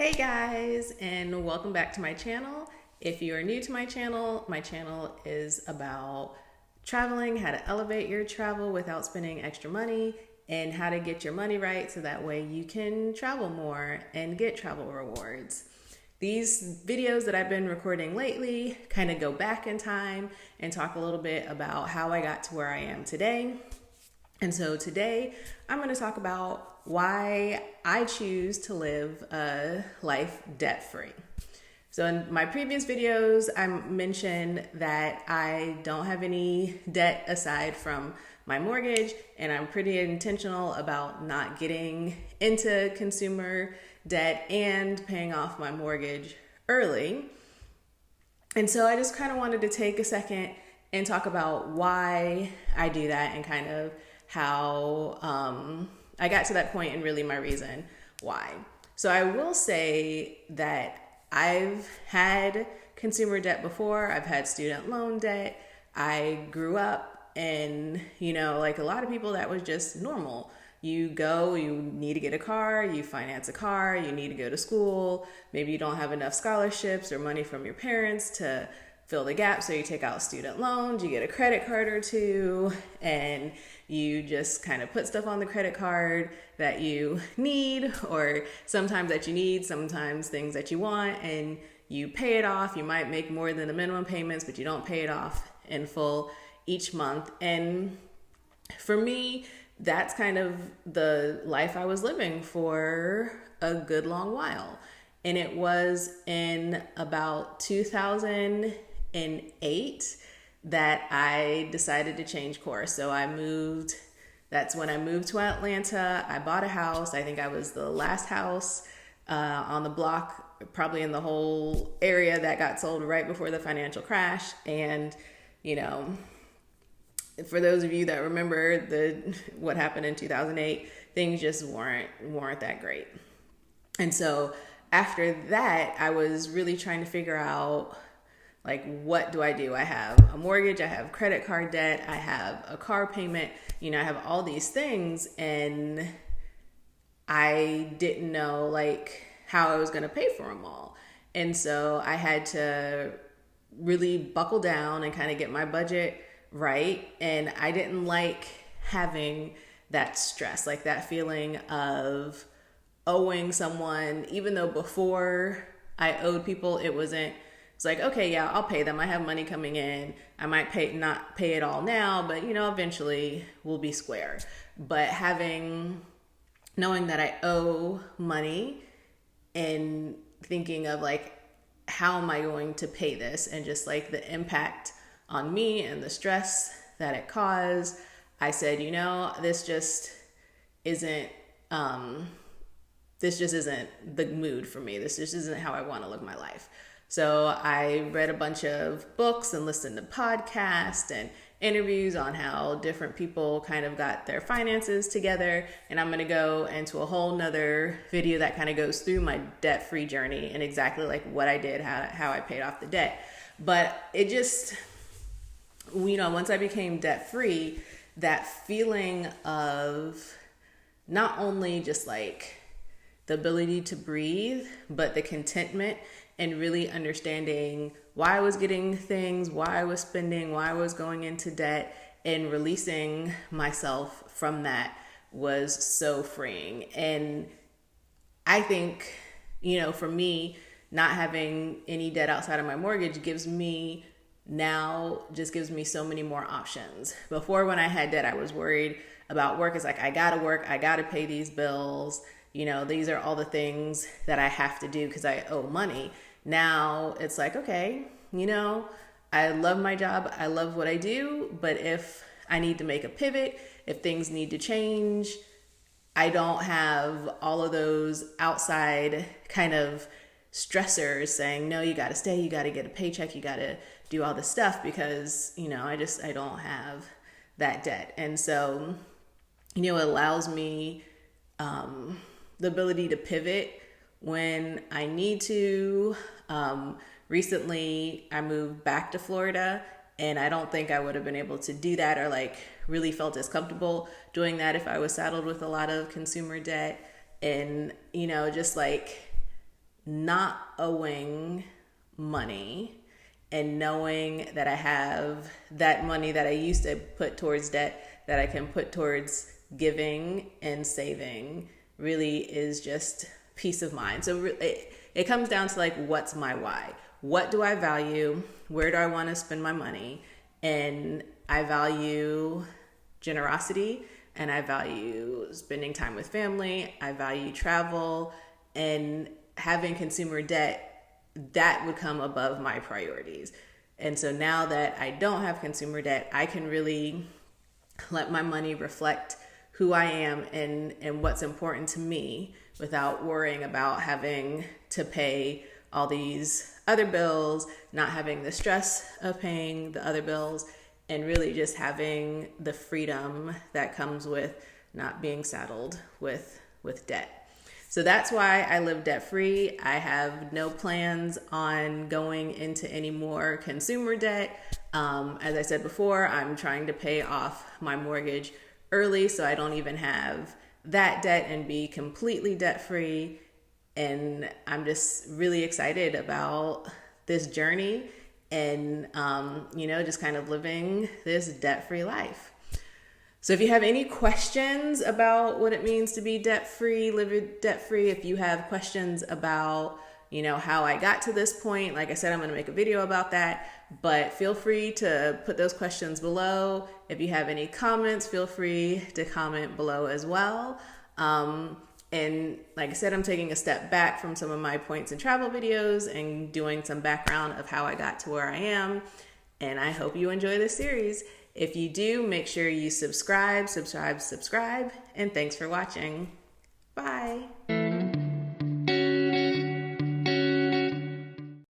Hey guys, and welcome back to my channel. If you are new to my channel is about traveling, how to elevate your travel without spending extra money, and how to get your money right so that way you can travel more and get travel rewards. These videos that I've been recording lately kind of go back in time and talk a little bit about how I got to where I am today. And so today I'm going to talk about why I choose to live a life debt-free. So in my previous videos, I mentioned that I don't have any debt aside from my mortgage, and I'm pretty intentional about not getting into consumer debt and paying off my mortgage early. And so I just kind of wanted to take a second and talk about why I do that and kind of how I got to that point and really my reason why. So I will say that I've had consumer debt before. I've had student loan debt. I grew up and, like a lot of people, that was just normal. You need to get a car, you finance a car, you need to go to school. Maybe you don't have enough scholarships or money from your parents to fill the gap, so you take out student loans, you get a credit card or two, and you just kind of put stuff on the credit card that you need, or sometimes that you need, sometimes things that you want, and you pay it off. You might make more than the minimum payments, but you don't pay it off in full each month. And for me, that's kind of the life I was living for a good long while. And it was in about 2008 that I decided to change course. So that's when I moved to Atlanta. I bought a house. I think I was the last house on the block, probably in the whole area, that got sold right before the financial crash. And, for those of you that remember what happened in 2008, things just weren't that great. And so after that, I was really trying to figure out, what do I do? I have a mortgage, I have credit card debt, I have a car payment, I have all these things, and I didn't know how I was going to pay for them all. And so I had to really buckle down and kind of get my budget right. And I didn't like having that stress, that feeling of owing someone, even though before I owed people, it's like, okay, yeah, I'll pay them. I have money coming in. I might not pay it all now, but eventually we'll be square. But knowing that I owe money and thinking of how am I going to pay this, and just the impact on me and the stress that it caused, I said, this just isn't the mood for me. This just isn't how I want to live my life. So I read a bunch of books and listened to podcasts and interviews on how different people kind of got their finances together. And I'm going to go into a whole nother video that kind of goes through my debt-free journey and exactly what I did, how I paid off the debt. But it just, once I became debt-free, that feeling of not only just the ability to breathe, but the contentment and really understanding why I was getting things, why I was spending, why I was going into debt, and releasing myself from that was so freeing. And I think, for me, not having any debt outside of my mortgage gives me so many more options. Before, when I had debt, I was worried about work. It's I gotta work, I gotta pay these bills. These are all the things that I have to do because I owe money. Now it's okay, I love my job, I love what I do, but if I need to make a pivot, if things need to change, I don't have all of those outside kind of stressors saying, no, you got to stay, you got to get a paycheck, you got to do all this stuff, because, I don't have that debt. And so, it allows me the ability to pivot when I need to. Recently, I moved back to Florida, and I don't think I would have been able to do that or really felt as comfortable doing that if I was saddled with a lot of consumer debt. And, just not owing money and knowing that I have that money that I used to put towards debt that I can put towards giving and saving really is just peace of mind. So it comes down to like, what's my why? What do I value? Where do I want to spend my money? And I value generosity, and I value spending time with family. I value travel, and having consumer debt, that would come above my priorities. And so now that I don't have consumer debt, I can really let my money reflect who I am and what's important to me without worrying about having to pay all these other bills, not having the stress of paying the other bills, and really just having the freedom that comes with not being saddled with debt. So that's why I live debt free. I have no plans on going into any more consumer debt. As I said before, I'm trying to pay off my mortgage early so I don't even have that debt and be completely debt free. And I'm just really excited about this journey and, just kind of living this debt-free life. So if you have any questions about what it means to be debt-free, live debt-free, if you have questions about, how I got to this point, like I said, I'm going to make a video about that, but feel free to put those questions below. If you have any comments, feel free to comment below as well. And like I said, I'm taking a step back from some of my points and travel videos and doing some background of how I got to where I am. And I hope you enjoy this series. If you do, make sure you subscribe, and thanks for watching. Bye.